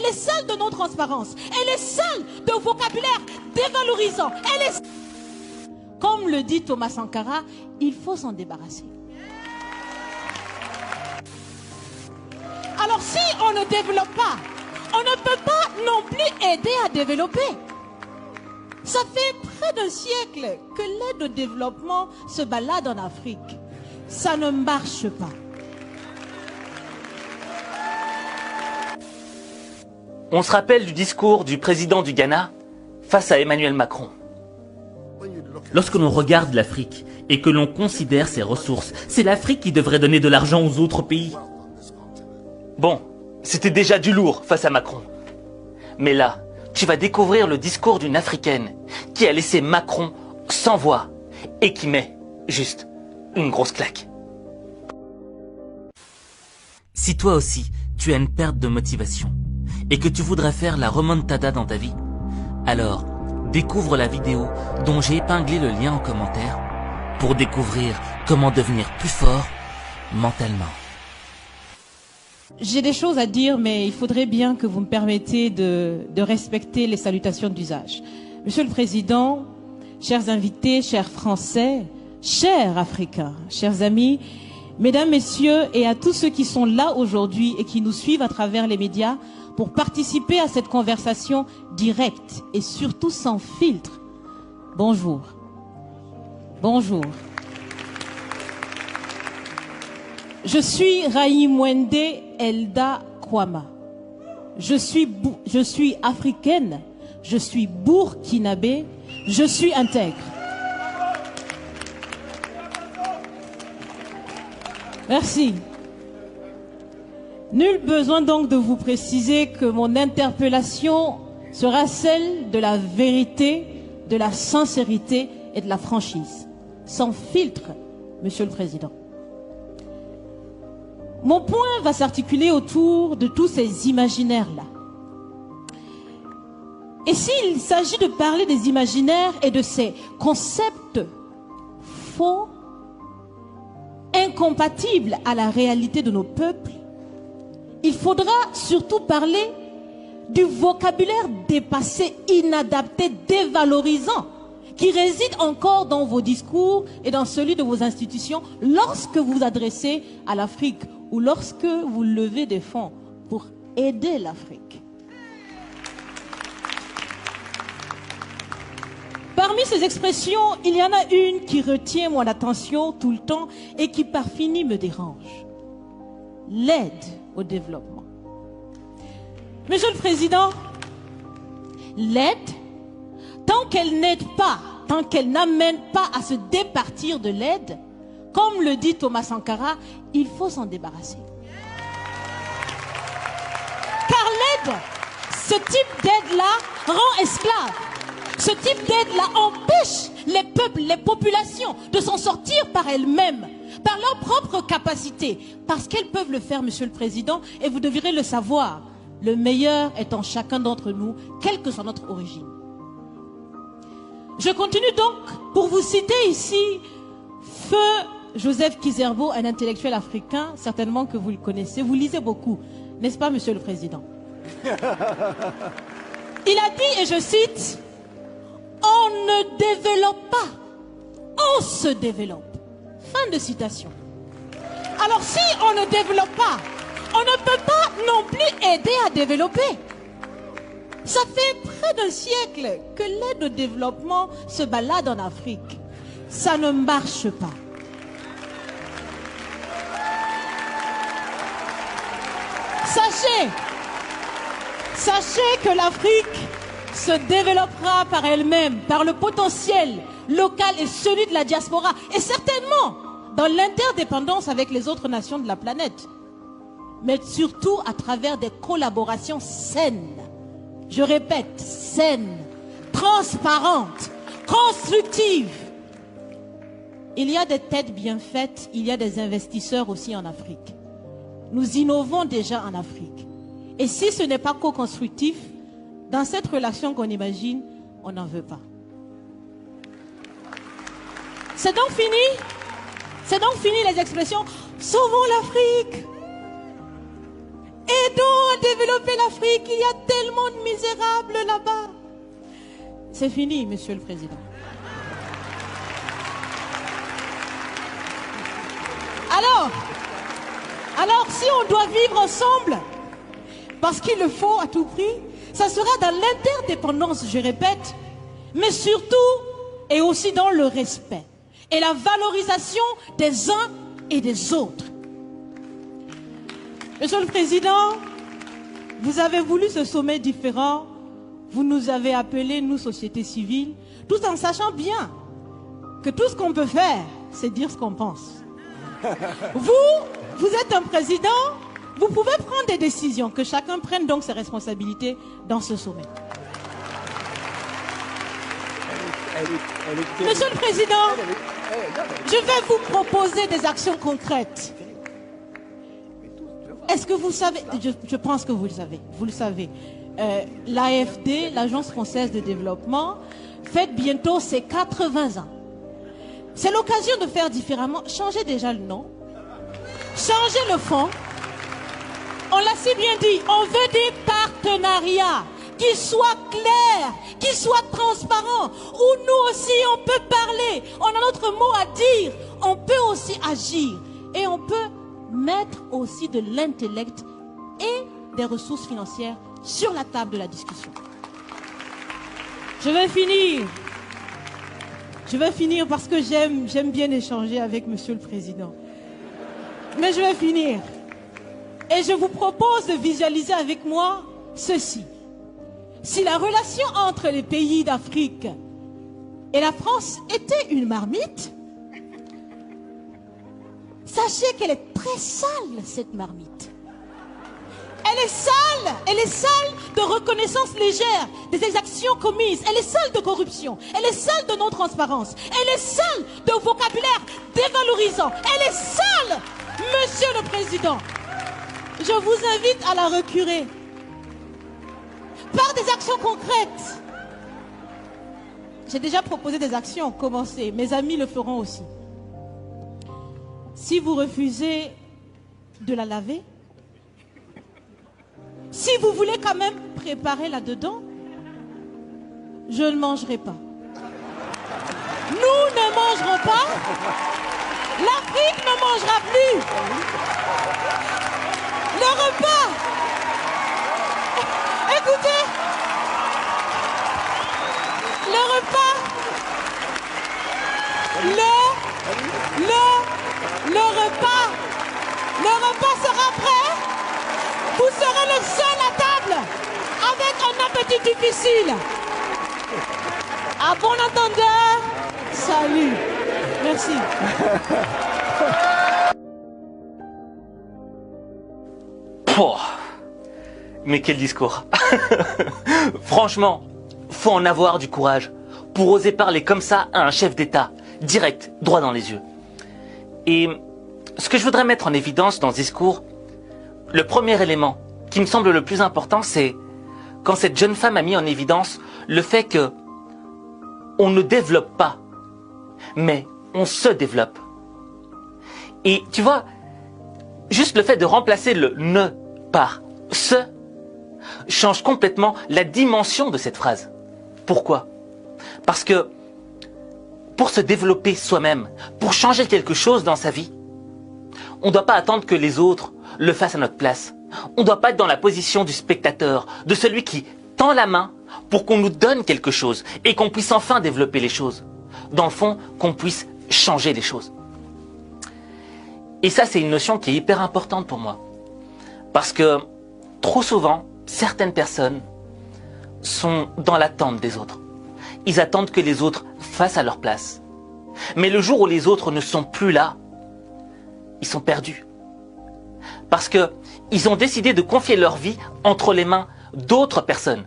Elle est sale de non-transparence. Elle est sale de vocabulaire dévalorisant. Elle est... Comme le dit Thomas Sankara, il faut s'en débarrasser. Alors si on ne développe pas, on ne peut pas non plus aider à développer. Ça fait près d'un siècle que l'aide au développement se balade en Afrique. Ça ne marche pas. On se rappelle du discours du président du Ghana face à Emmanuel Macron. Lorsque l'on regarde l'Afrique et que l'on considère ses ressources, c'est l'Afrique qui devrait donner de l'argent aux autres pays. Bon, c'était déjà du lourd face à Macron. Mais là, tu vas découvrir le discours d'une Africaine qui a laissé Macron sans voix et qui met juste une grosse claque. Si toi aussi, tu as une perte de motivation et que tu voudrais faire la remontada dans ta vie, alors découvre la vidéo dont j'ai épinglé le lien en commentaire pour découvrir comment devenir plus fort mentalement. J'ai des choses à dire, mais il faudrait bien que vous me permettiez de respecter les salutations d'usage. Monsieur le Président, chers invités, chers Français, chers Africains, chers amis, Mesdames, Messieurs, et à tous ceux qui sont là aujourd'hui et qui nous suivent à travers les médias pour participer à cette conversation directe et surtout sans filtre. Bonjour. Bonjour. Je suis Raïmwende Elda Kwama. Je suis africaine, je suis burkinabé, je suis intègre. Merci. Nul besoin donc de vous préciser que mon interpellation sera celle de la vérité, de la sincérité et de la franchise. Sans filtre, Monsieur le Président. Mon point va s'articuler autour de tous ces imaginaires-là. Et s'il s'agit de parler des imaginaires et de ces concepts faux, incompatibles à la réalité de nos peuples, il faudra surtout parler du vocabulaire dépassé, inadapté, dévalorisant, qui réside encore dans vos discours et dans celui de vos institutions lorsque vous vous adressez à l'Afrique ou lorsque vous levez des fonds pour aider l'Afrique. Parmi ces expressions, il y en a une qui retient mon attention tout le temps et qui par fini me dérange. L'aide au développement. Monsieur le Président, l'aide, tant qu'elle n'aide pas, tant qu'elle n'amène pas à se départir de l'aide, comme le dit Thomas Sankara, il faut s'en débarrasser. Car l'aide, ce type d'aide-là rend esclave. Ce type d'aide-là empêche les peuples, les populations de s'en sortir par elles-mêmes, par leur propre capacité, parce qu'elles peuvent le faire, Monsieur le Président, et vous devrez le savoir. Le meilleur est en chacun d'entre nous, quelle que soit notre origine. Je continue donc pour vous citer ici Feu Joseph Kizerbo, un intellectuel africain, certainement que vous le connaissez. Vous lisez beaucoup, n'est-ce pas, Monsieur le Président? Il a dit, et je cite, « On ne développe pas, on se développe. » Fin de citation. Alors si on ne développe pas, on ne peut pas non plus aider à développer. Ça fait près d'un siècle que l'aide au développement se balade en Afrique. Ça ne marche pas. Sachez que l'Afrique se développera par elle-même, par le potentiel local et celui de la diaspora, et certainement dans l'interdépendance avec les autres nations de la planète, mais surtout à travers des collaborations saines. Je répète, saines, transparentes, constructives. Il y a des têtes bien faites, il y a des investisseurs aussi en Afrique. Nous innovons déjà en Afrique. Et si ce n'est pas co-constructif, dans cette relation qu'on imagine, on n'en veut pas. C'est donc fini. C'est donc fini les expressions « Sauvons l'Afrique »,« aidons à développer l'Afrique. Il y a tellement de misérables là-bas. C'est fini, Monsieur le Président. Alors, si on doit vivre ensemble, parce qu'il le faut à tout prix, ça sera dans l'interdépendance, je répète, mais surtout et aussi dans le respect et la valorisation des uns et des autres. Monsieur le Président, vous avez voulu ce sommet différent, vous nous avez appelés, nous, société civile, tout en sachant bien que tout ce qu'on peut faire, c'est dire ce qu'on pense. Vous êtes un président, vous pouvez prendre des décisions, que chacun prenne donc ses responsabilités dans ce sommet. Monsieur le Président, je vais vous proposer des actions concrètes. Est-ce que vous savez, je pense que vous le savez, l'AFD, l'Agence française de développement, fête bientôt ses 80 ans. C'est l'occasion de faire différemment. Changez déjà le nom. Changez le fond. On l'a si bien dit, on veut des partenariats qui soient clairs, qui soient transparents, où nous aussi on peut parler, on a notre mot à dire, on peut aussi agir et on peut mettre aussi de l'intellect et des ressources financières sur la table de la discussion. Je vais finir parce que j'aime bien échanger avec Monsieur le Président. Mais je vais finir. Et je vous propose de visualiser avec moi ceci. Si la relation entre les pays d'Afrique et la France était une marmite, sachez qu'elle est très sale, cette marmite. Elle est sale de reconnaissance légère des exactions commises. Elle est sale de corruption. Elle est sale de non-transparence. Elle est sale de vocabulaire dévalorisant. Elle est sale, Monsieur le Président. Je vous invite à la recurer par des actions concrètes. J'ai déjà proposé des actions, commencez. Mes amis le feront aussi. Si vous refusez de la laver, si vous voulez quand même préparer là-dedans, je ne mangerai pas. Nous ne mangerons pas. L'Afrique ne mangera plus. Le repas. Écoutez. Le repas. Le repas sera prêt. Vous serez le seul à table avec un appétit difficile. À bon entendeur, salut. Merci. Oh, mais quel discours. Franchement, faut en avoir du courage pour oser parler comme ça à un chef d'État, direct, droit dans les yeux. Et ce que je voudrais mettre en évidence dans ce discours, le premier élément qui me semble le plus important, c'est quand cette jeune femme a mis en évidence le fait que on ne développe pas, mais on se développe. Et tu vois, juste le fait de remplacer le ne par se change complètement la dimension de cette phrase. Pourquoi? Parce que pour se développer soi-même, pour changer quelque chose dans sa vie, on ne doit pas attendre que les autres le fassent à notre place. On ne doit pas être dans la position du spectateur, de celui qui tend la main pour qu'on nous donne quelque chose et qu'on puisse enfin développer les choses. Dans le fond, qu'on puisse changer les choses. Et ça, c'est une notion qui est hyper importante pour moi. Parce que trop souvent, certaines personnes sont dans l'attente des autres. Ils attendent que les autres fassent à leur place. Mais le jour où les autres ne sont plus là, ils sont perdus. Parce que ils ont décidé de confier leur vie entre les mains d'autres personnes.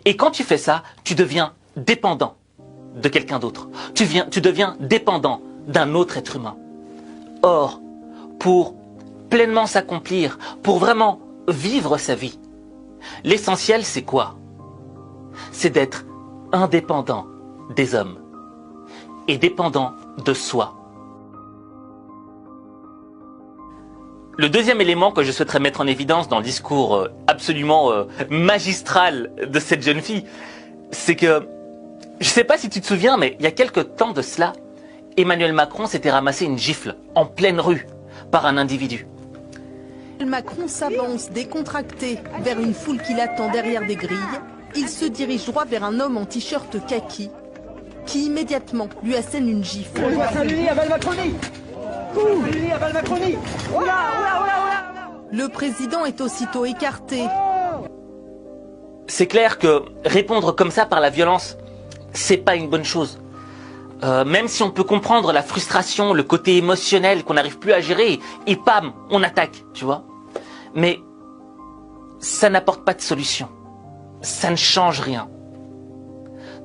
Et quand tu fais ça, tu deviens dépendant de quelqu'un d'autre. Tu deviens dépendant d'un autre être humain. Or, pour pleinement s'accomplir, pour vraiment vivre sa vie, l'essentiel c'est quoi? C'est d'être indépendant des hommes et dépendant de soi. Le deuxième élément que je souhaiterais mettre en évidence dans le discours absolument magistral de cette jeune fille, c'est que, je sais pas si tu te souviens, mais il y a quelque temps de cela, Emmanuel Macron s'était ramassé une gifle en pleine rue par un individu. Macron s'avance décontracté vers une foule qui l'attend derrière des grilles. Il se dirige droit vers un homme en t-shirt kaki qui immédiatement lui assène une gifle. Le président est aussitôt écarté. C'est clair que répondre comme ça par la violence, c'est pas une bonne chose. Même si on peut comprendre la frustration, le côté émotionnel qu'on n'arrive plus à gérer, et pam, on attaque, tu vois. Mais ça n'apporte pas de solution. Ça ne change rien.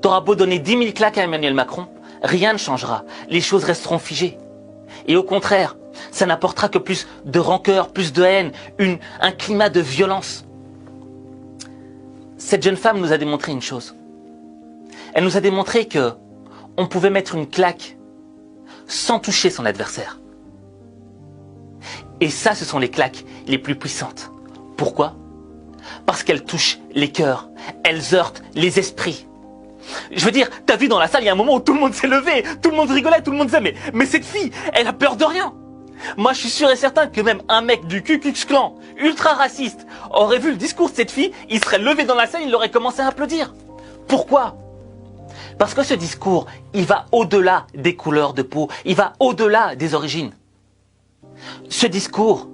T'auras beau donner 10 000 claques à Emmanuel Macron, rien ne changera. Les choses resteront figées. Et au contraire, ça n'apportera que plus de rancœur, plus de haine, un climat de violence. Cette jeune femme nous a démontré une chose. Elle nous a démontré que on pouvait mettre une claque sans toucher son adversaire. Et ça, ce sont les claques les plus puissantes. Pourquoi? Parce qu'elles touchent les cœurs, elles heurtent les esprits. Je veux dire, t'as vu dans la salle, il y a un moment où tout le monde s'est levé, tout le monde rigolait, tout le monde disait mais cette fille, elle a peur de rien. Moi, je suis sûr et certain que même un mec du Ku Klux Klan, ultra raciste, aurait vu le discours de cette fille, il serait levé dans la salle, il aurait commencé à applaudir. Pourquoi? Parce que ce discours, il va au-delà des couleurs de peau, il va au-delà des origines. Ce discours,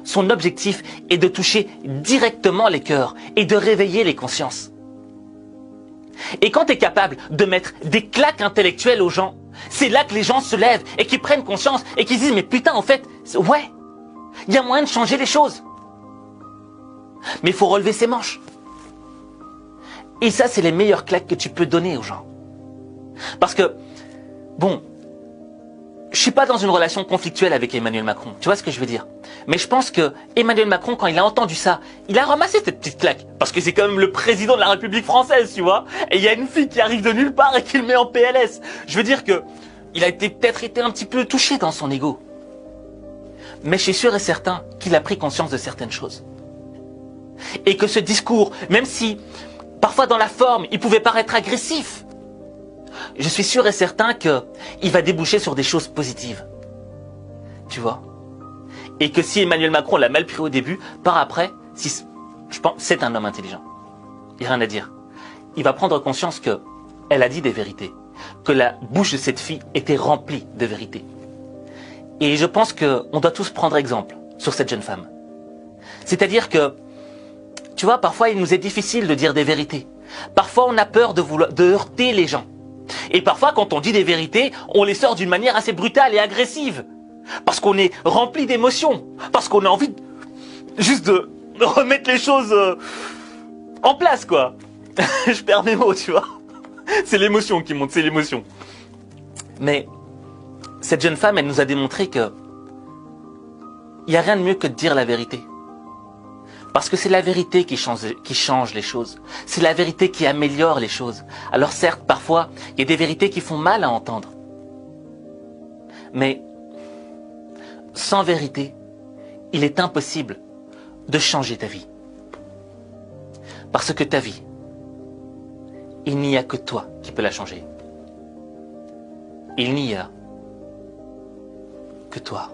son objectif est de toucher directement les cœurs et de réveiller les consciences. Et quand tu es capable de mettre des claques intellectuelles aux gens, c'est là que les gens se lèvent et qu'ils prennent conscience et qu'ils disent mais putain en fait, ouais, il y a moyen de changer les choses. Mais il faut relever ses manches. Et ça, c'est les meilleures claques que tu peux donner aux gens. Parce que, bon, je suis pas dans une relation conflictuelle avec Emmanuel Macron, tu vois ce que je veux dire. Mais je pense que Emmanuel Macron, quand il a entendu ça, il a ramassé cette petite claque. Parce que c'est quand même le président de la République française, tu vois. Et il y a une fille qui arrive de nulle part et qui le met en PLS. Je veux dire que il a peut-être été un petit peu touché dans son ego. Mais je suis sûr et certain qu'il a pris conscience de certaines choses. Et que ce discours, même si parfois dans la forme, il pouvait paraître agressif, je suis sûr et certain qu'il va déboucher sur des choses positives. Tu vois? Et que si Emmanuel Macron l'a mal pris au début, par après, je pense c'est un homme intelligent. Il n'y a rien à dire. Il va prendre conscience qu'elle a dit des vérités. Que la bouche de cette fille était remplie de vérités. Et je pense qu'on doit tous prendre exemple sur cette jeune femme. C'est-à-dire que, tu vois, parfois il nous est difficile de dire des vérités. Parfois on a peur de heurter les gens. Et parfois, quand on dit des vérités, on les sort d'une manière assez brutale et agressive. Parce qu'on est rempli d'émotions. Parce qu'on a envie juste de remettre les choses en place, quoi. Je perds mes mots, tu vois. C'est l'émotion qui monte, c'est l'émotion. Mais cette jeune femme, elle nous a démontré que il n'y a rien de mieux que de dire la vérité. Parce que c'est la vérité qui change les choses. C'est la vérité qui améliore les choses. Alors certes, parfois, il y a des vérités qui font mal à entendre. Mais sans vérité, il est impossible de changer ta vie. Parce que ta vie, il n'y a que toi qui peux la changer. Il n'y a que toi.